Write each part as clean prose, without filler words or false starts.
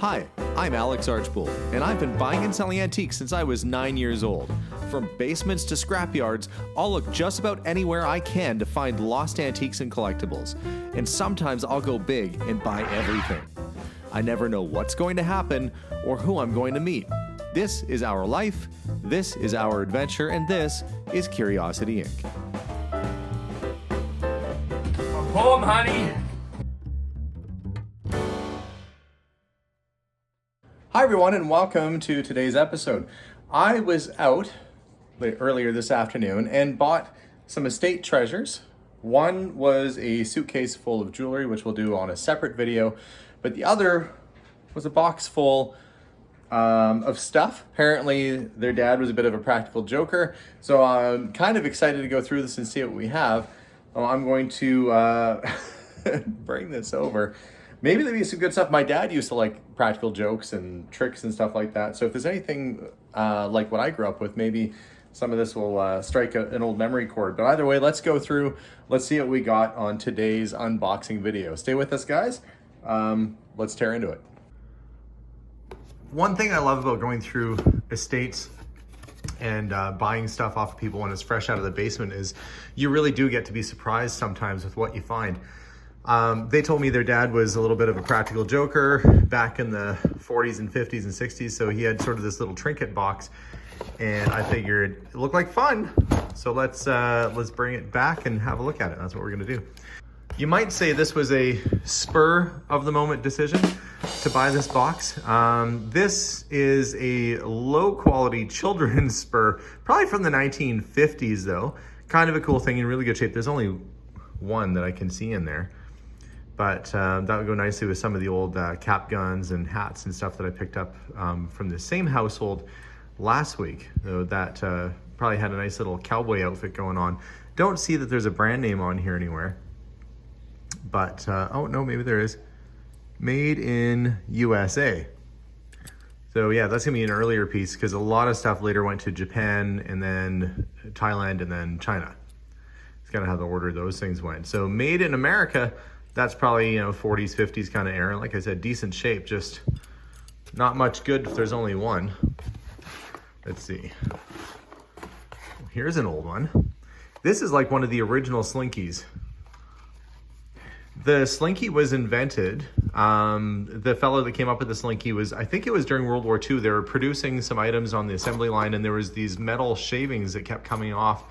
Hi, I'm Alex Archbold, and I've been buying and selling antiques since I was 9 years old. From basements to scrapyards, I'll look just about anywhere I can to find lost antiques and collectibles. And sometimes I'll go big and buy everything. I never know what's going to happen or who I'm going to meet. This is our life, this is our adventure, and this is Curiosity Inc. I'm home, honey. Hi everyone, and welcome to today's episode. I was out earlier this afternoon and bought some estate treasures. One was a suitcase full of jewelry, which we'll do on a separate video, but the other was a box full of stuff. Apparently their dad was a bit of a practical joker, so I'm kind of excited to go through this and see what we have. I'm going to bring this over. Maybe there'll be some good stuff. My dad used to like practical jokes and tricks and stuff like that. So if there's anything like what I grew up with, maybe some of this will strike an old memory chord. But either way, let's go through. Let's see what we got on today's unboxing video. Stay with us, guys. Let's tear into it. One thing I love about going through estates and buying stuff off of people when it's fresh out of the basement is you really do get to be surprised sometimes with what you find. They told me their dad was a little bit of a practical joker back in the 40s and 50s and 60s, so he had sort of this little trinket box, and I figured it looked like fun, so let's bring it back and have a look at it. That's what we're gonna do. You might say this was a spur of the moment decision to buy this box. This is a low quality children's spur, probably from the 1950s though. Kind of a cool thing, in really good shape. There's only one that I can see in there. But that would go nicely with some of the old cap guns and hats and stuff that I picked up from the same household last week. Though that probably had a nice little cowboy outfit going on. Don't see that there's a brand name on here anywhere. But, oh no, maybe there is. Made in USA. So yeah, that's gonna be an earlier piece because a lot of stuff later went to Japan and then Thailand and then China. It's kind of how the order of those things went. So made in America, that's probably, 40s, 50s kind of era. Like I said, decent shape, just not much good if there's only one. Let's see. Here's an old one. This is like one of the original Slinkies. The Slinky was invented. The fellow that came up with the Slinky was, I think it was during World War II. They were producing some items on the assembly line, and there was these metal shavings that kept coming off,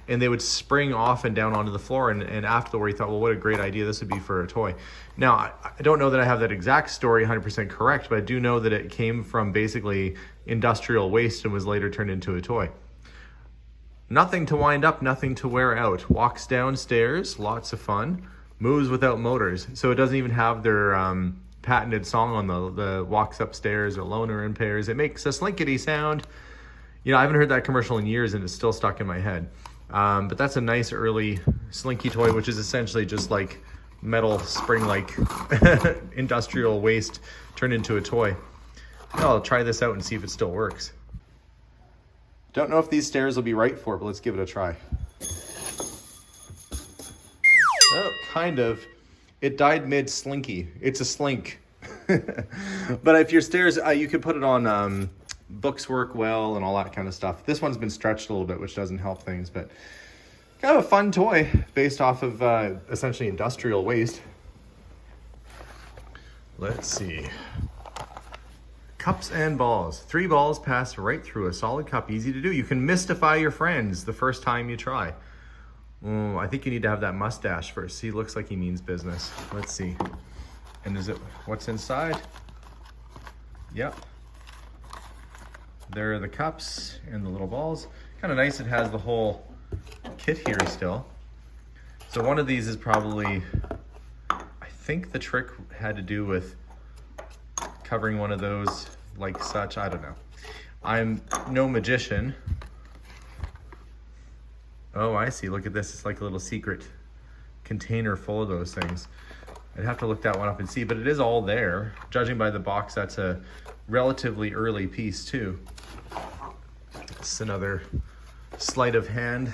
and they would spring off and down onto the floor. And after the war, he thought, well, what a great idea this would be for a toy. Now, I don't know that I have that exact story 100% correct, but I do know that it came from basically industrial waste and was later turned into a toy. Nothing to wind up, nothing to wear out. Walks downstairs, lots of fun. Moves without motors. So it doesn't even have their patented song on the walks upstairs or loner in pairs. It makes a slinkety sound. I haven't heard that commercial in years and it's still stuck in my head. But that's a nice early Slinky toy, which is essentially just like metal spring-like industrial waste turned into a toy. I'll try this out and see if it still works. Don't know if these stairs will be right for it, but let's give it a try. Oh, kind of. It died mid-slinky. It's a slink. But if your stairs, you could put it on books work well and all that kind of stuff. This one's been stretched a little bit, which doesn't help things, but kind of a fun toy based off of essentially industrial waste. Let's see. Cups and balls. 3 balls pass right through a solid cup. Easy to do. You can mystify your friends the first time you try. I think you need to have that mustache first. He looks like he means business. Let's see. And is it what's inside? Yep. There are the cups and the little balls. Kind of nice it has the whole kit here still. So one of these is probably, I think the trick had to do with covering one of those like such. I don't know. I'm no magician. Oh, I see. Look at this. It's like a little secret container full of those things. I'd have to look that one up and see, but it is all there. Judging by the box, that's a relatively early piece too. It's another sleight of hand.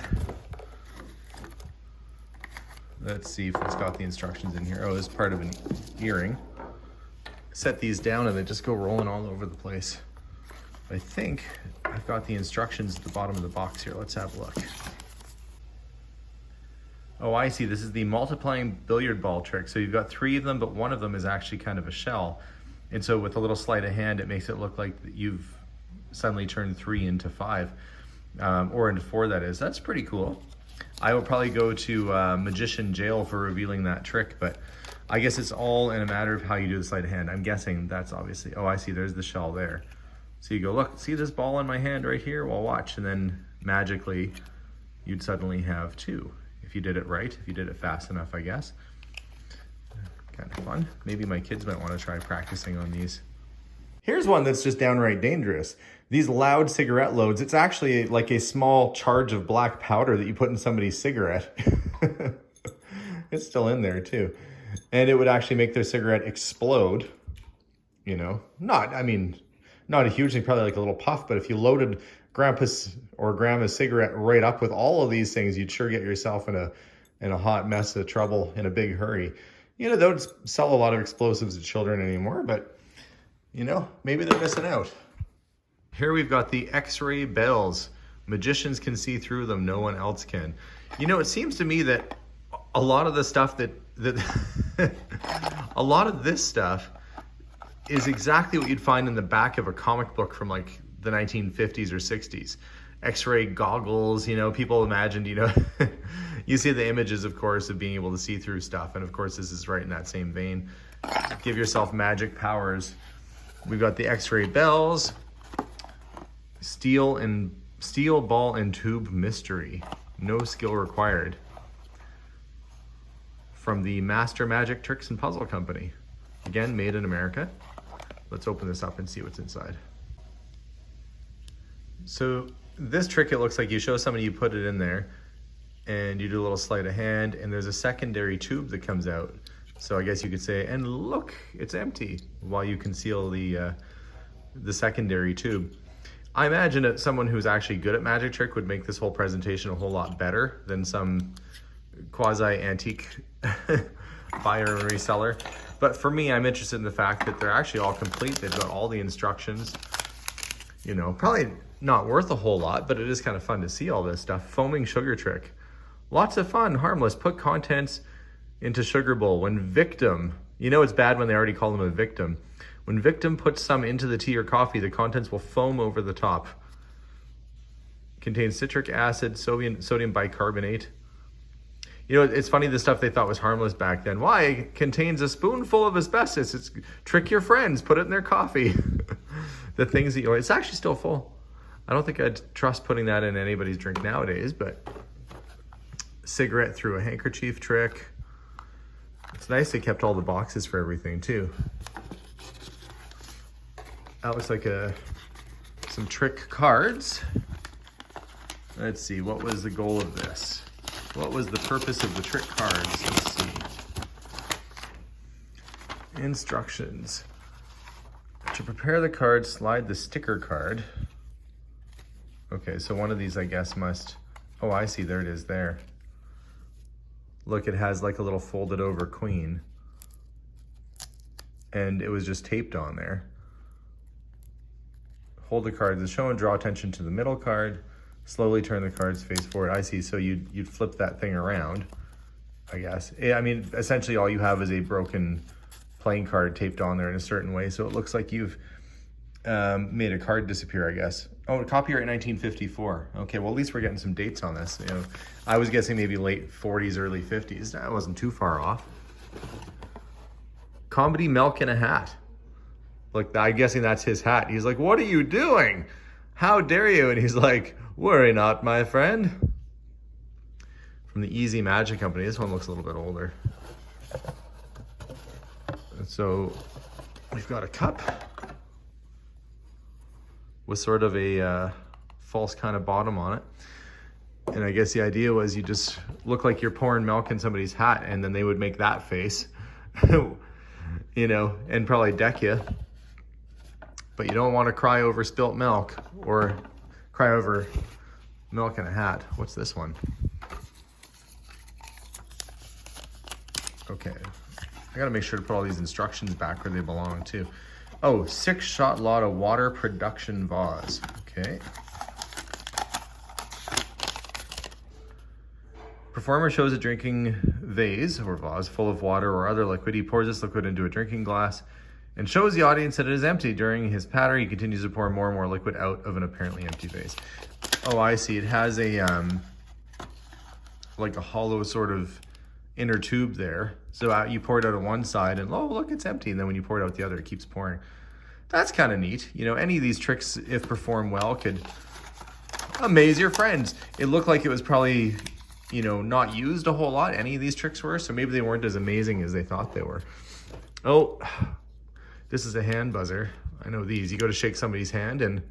Let's see if it's got the instructions in here. Oh, it's part of an earring. set these down and they just go rolling all over the place. I think I've got the instructions at the bottom of the box here. Let's have a look. Oh, I see. This is the multiplying billiard ball trick. So you've got 3 of them, but one of them is actually kind of a shell. And so with a little sleight of hand, it makes it look like you've suddenly turned 3 into 5, or into 4, that is. That's pretty cool. I will probably go to magician jail for revealing that trick, but I guess it's all in a matter of how you do the sleight of hand. I'm guessing that's obviously, oh, I see, there's the shell there. So you go, look, see this ball in my hand right here? Well, watch, and then magically you'd suddenly have 2. If you did it right, if you did it fast enough, I guess. Kind of fun. Maybe my kids might want to try practicing on these. Here's one that's just downright dangerous. These loud cigarette loads, it's actually like a small charge of black powder that you put in somebody's cigarette. It's still in there too. And it would actually make their cigarette explode. You know, not a huge thing, probably like a little puff, but if you loaded grandpa's or grandma's cigarette right up with all of these things, you'd sure get yourself in a hot mess of trouble in a big hurry. You know, they don't sell a lot of explosives to children anymore, but you know, maybe they're missing out. Here we've got the Xray bells. Magicians can see through them, no one else can. You know, it seems to me that a lot of the stuff that a lot of this stuff is exactly what you'd find in the back of a comic book from like the 1950s or 60s. X-ray goggles, you know, people imagined, you know, you see the images, of course, of being able to see through stuff. And of course, this is right in that same vein. Give yourself magic powers. We've got the X-ray bells, steel ball and tube mystery. No skill required. From the Master Magic Tricks and Puzzle Company. Again, made in America. Let's open this up and see what's inside. So this trick, it looks like you show somebody, you put it in there and you do a little sleight of hand, and there's a secondary tube that comes out. So I guess you could say, and look, it's empty, while you conceal the secondary tube. I imagine that someone who's actually good at magic trick would make this whole presentation a whole lot better than some quasi-antique buyer and reseller. But for me, I'm interested in the fact that they're actually all complete. They've got all the instructions. You know, probably not worth a whole lot, but it is kind of fun to see all this stuff. Foaming sugar trick. Lots of fun, harmless. Put contents into sugar bowl. When victim, you know it's bad when they already call them a victim. When victim puts some into the tea or coffee, the contents will foam over the top. Contains citric acid, sodium bicarbonate. You know, it's funny, the stuff they thought was harmless back then. Why? It contains a spoonful of asbestos. It's trick your friends, put it in their coffee. The things that it's actually still full. I don't think I'd trust putting that in anybody's drink nowadays, but cigarette through a handkerchief trick. It's nice they kept all the boxes for everything too. That looks like some trick cards. Let's see, what was the goal of this? What was the purpose of the trick cards? Let's see. Instructions. To prepare the card, slide the sticker card. Okay, so one of these, I guess, must... Oh, I see, there it is there. Look, it has like a little folded over queen. And it was just taped on there. Hold the cards as shown, draw attention to the middle card. Slowly turn the cards face forward. I see, so you'd flip that thing around, I guess. I mean, essentially all you have is a broken playing card taped on there in a certain way, so it looks like you've made a card disappear, I guess. Oh, copyright 1954. Okay, well at least we're getting some dates on this. You know, I was guessing maybe late 40s, early 50s. That wasn't too far off. Comedy Milk in a Hat. Look, I'm guessing that's his hat. He's like, what are you doing? How dare you? And he's like, worry not, my friend. From the Easy Magic Company. This one looks a little bit older. And so we've got a cup with sort of a false kind of bottom on it. And I guess the idea was you just look like you're pouring milk in somebody's hat, and then they would make that face, you know, and probably deck you. But you don't want to cry over spilt milk or cry over milk in a hat. What's this one? Okay, I gotta make sure to put all these instructions back where they belong too. Oh, 6-shot lotto water production vase. Okay. Performer shows a drinking vase or vase full of water or other liquid. He pours this liquid into a drinking glass and shows the audience that it is empty. During his patter, he continues to pour more and more liquid out of an apparently empty vase. Oh, I see. It has a like a hollow sort of inner tube there. So you pour it out on one side and oh, look, it's empty. And then when you pour it out the other, it keeps pouring. That's kind of neat. You know, any of these tricks, if performed well, could amaze your friends. It looked like it was probably, you know, not used a whole lot. Any of these tricks were, so maybe they weren't as amazing as they thought they were. Oh, this is a hand buzzer. I know these. You go to shake somebody's hand and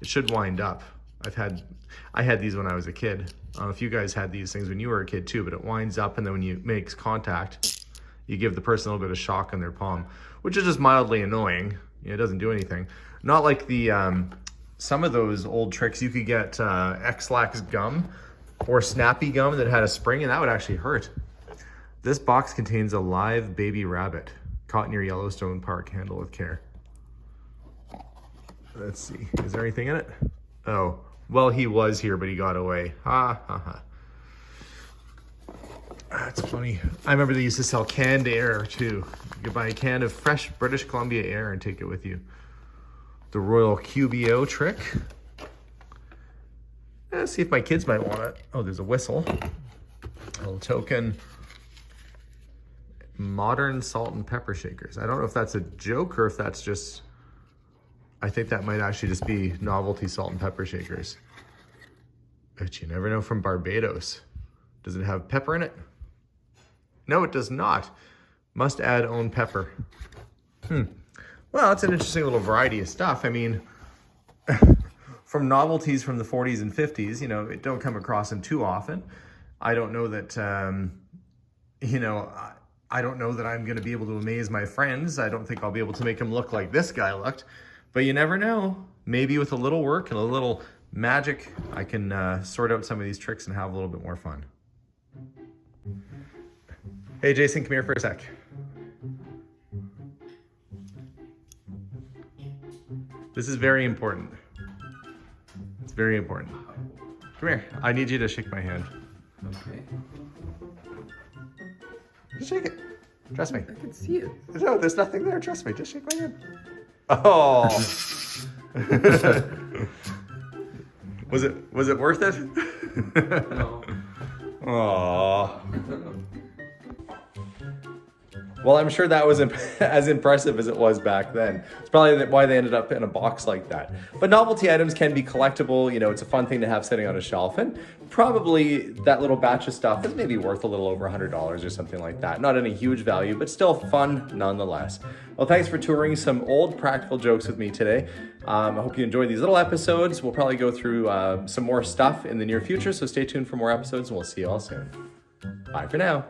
it should wind up. I had these when I was a kid. I don't know if you guys had these things when you were a kid too, but it winds up and then when you make contact, you give the person a little bit of shock on their palm, which is just mildly annoying. You know, it doesn't do anything. Not like the, some of those old tricks you could get X-Lax gum or Snappy gum that had a spring and that would actually hurt. This box contains a live baby rabbit caught near Yellowstone Park. Handle with care. Let's see. Is there anything in it? Oh, well, he was here, but he got away. Ha, ha, ha. That's funny. I remember they used to sell canned air, too. You could buy a can of fresh British Columbia air and take it with you. The Royal QBO trick. Let's see if my kids might want it. Oh, there's a whistle. A little token. Modern salt and pepper shakers. I don't know if that's a joke or if that's just... I think that might actually just be novelty salt and pepper shakers. But you never know from Barbados. Does it have pepper in it? No, it does not. Must add own pepper. Well, that's an interesting little variety of stuff. I mean, from novelties from the 40s and 50s, you know, it don't come across them too often. I don't know that, you know, I don't know that I'm going to be able to amaze my friends. I don't think I'll be able to make them look like this guy looked. But you never know. Maybe with a little work and a little magic, I can sort out some of these tricks and have a little bit more fun. Hey, Jason, come here for a sec. This is very important. It's very important. Come here. I need you to shake my hand. Okay. Just shake it. Trust me. I can see it. No, there's nothing there. Trust me. Just shake my hand. Oh. Was it worth it? No. Oh. Well, I'm sure that wasn't as impressive as it was back then. It's probably why they ended up in a box like that. But novelty items can be collectible. You know, it's a fun thing to have sitting on a shelf. And probably that little batch of stuff is maybe worth a little over $100 or something like that. Not any huge value, but still fun nonetheless. Well, thanks for touring some old practical jokes with me today. I hope you enjoyed these little episodes. We'll probably go through some more stuff in the near future. So stay tuned for more episodes and we'll see you all soon. Bye for now.